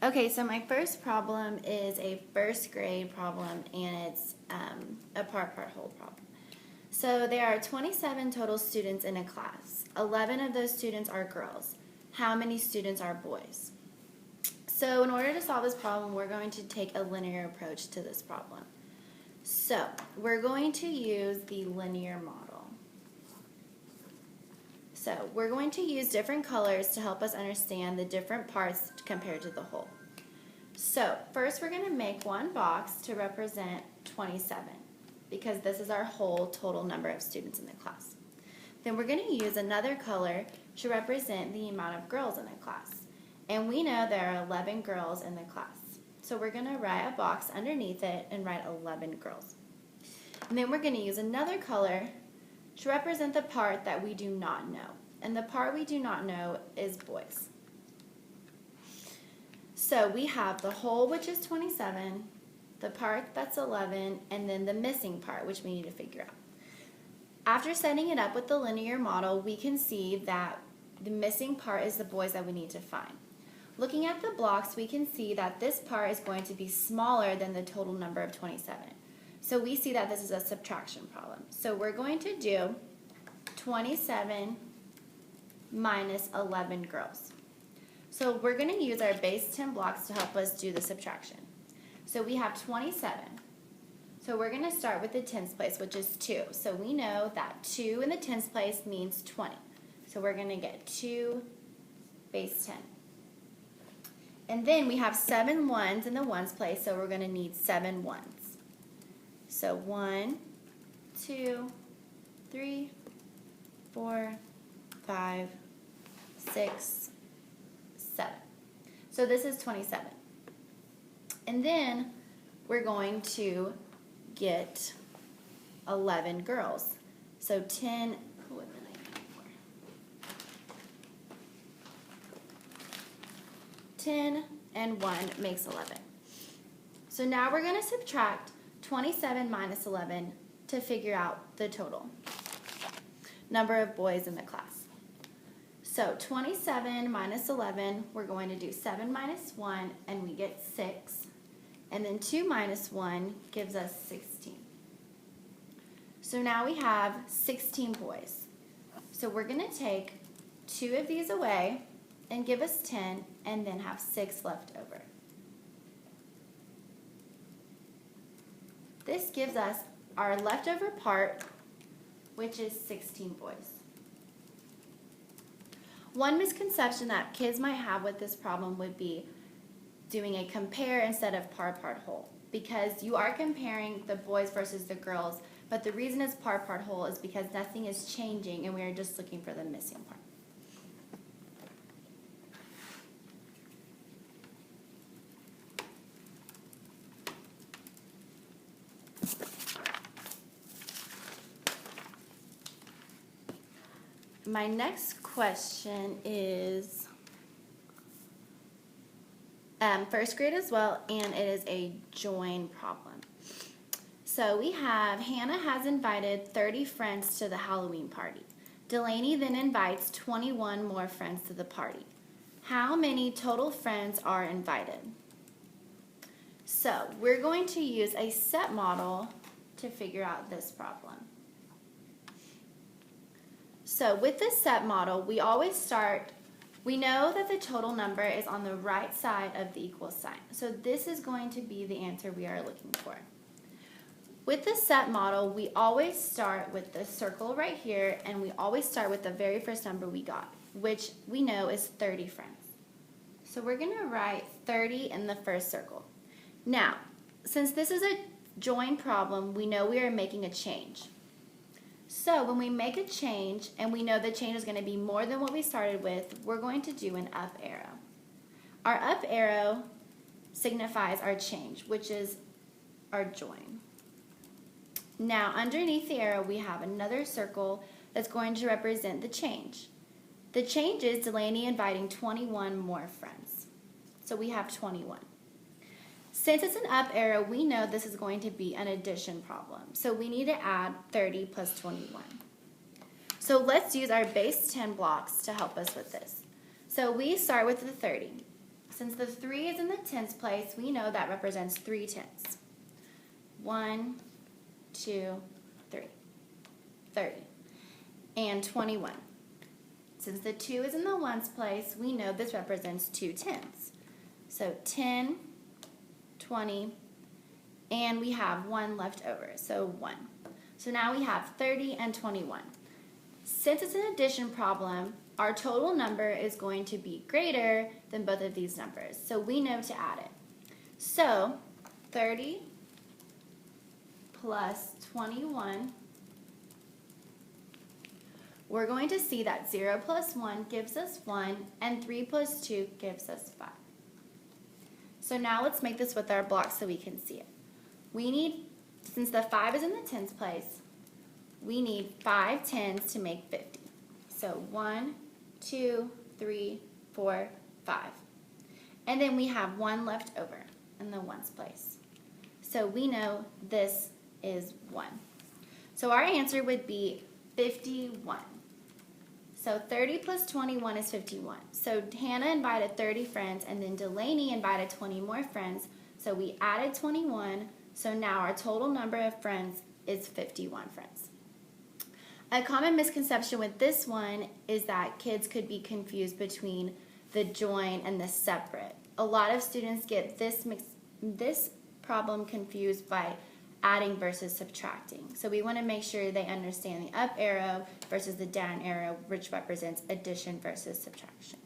Okay, so my first problem is a first grade problem, and it's a part whole problem. So there are 27 total students in a class. 11 of those students are girls. How many students are boys? So in order to solve this problem, we're going to take a linear approach to this problem. So we're going to use the linear model. So we're going to use different colors to help us understand the different parts compared to the whole. So first we're going to make one box to represent 27 because this is our whole total number of students in the class. Then we're going to use another color to represent the amount of girls in the class. And we know there are 11 girls in the class. So we're going to write a box underneath it and write 11 girls. And then we're going to use another color to represent the part that we do not know. And the part we do not know is boys. So we have the whole, which is 27, the part that's 11, and then the missing part, which we need to figure out. After setting it up with the linear model, we can see that the missing part is the boys that we need to find. Looking at the blocks, we can see that this part is going to be smaller than the total number of 27. So we see that this is a subtraction problem. So we're going to do 27 minus 11 girls. So we're going to use our base 10 blocks to help us do the subtraction. So we have 27. So we're going to start with the tens place, which is 2. So we know that 2 in the tens place means 20. So we're going to get 2 base 10. And then we have 7 ones in the ones place, so we're going to need 7 ones. So 1, 2, 3, 4, 5, 6, 7. So this is 27. And then we're going to get 11 girls. So 10, what did I do before? 10 and 1 makes 11. So now we're going to subtract 27 minus 11 to figure out the total number of boys in the class. So 27 minus 11, we're going to do 7 minus 1, and we get 6. And then 2 minus 1 gives us 16. So now we have 16 boys. So we're going to take 2 of these away and give us 10, and then have 6 left over. This gives us our leftover part, which is 16 boys. One misconception that kids might have with this problem would be doing a compare instead of part whole, because you are comparing the boys versus the girls, but the reason it's part whole is because nothing is changing and we are just looking for the missing part. My next question is first grade as well, and it is a join problem. So we have Hannah has invited 30 friends to the Halloween party. Delaney then invites 21 more friends to the party. How many total friends are invited? So we're going to use a set model to figure out this problem. So with the set model, we always start, we know that the total number is on the right side of the equal sign. So this is going to be the answer we are looking for. With the set model, we always start with the circle right here, and we always start with the very first number we got, which we know is 30 friends. So we're going to write 30 in the first circle. Now, since this is a join problem, we know we are making a change. So when we make a change and we know the change is going to be more than what we started with, we're going to do an up arrow. Our up arrow signifies our change, which is our join. Now underneath the arrow we have another circle that's going to represent the change. The change is Delaney inviting 21 more friends. So we have 21. Since it's an up arrow, we know this is going to be an addition problem. So we need to add 30 plus 21. So let's use our base 10 blocks to help us with this. So we start with the 30. Since the 3 is in the tens place, we know that represents 3 tenths. 1, 2, 3. 30. And 21. Since the 2 is in the ones place, we know this represents 2 tenths. So 10, 20, and we have 1 left over, so 1. So now we have 30 and 21. Since it's an addition problem, our total number is going to be greater than both of these numbers, so we know to add it. So 30 plus 21, we're going to see that 0 plus 1 gives us 1, and 3 plus 2 gives us 5. So now let's make this with our blocks so we can see it. We need, since the 5 is in the tens place, we need 5 tens to make 50. So 1, 2, 3, 4, 5. And then we have 1 left over in the ones place. So we know this is 1. So our answer would be 51. So 30 plus 21 is 51. So Hannah invited 30 friends, and then Delaney invited 20 more friends. So we added 21. So now our total number of friends is 51 friends. A common misconception with this one is that kids could be confused between the join and the separate. A lot of students get this problem confused by adding versus subtracting. So we want to make sure they understand the up arrow versus the down arrow, which represents addition versus subtraction.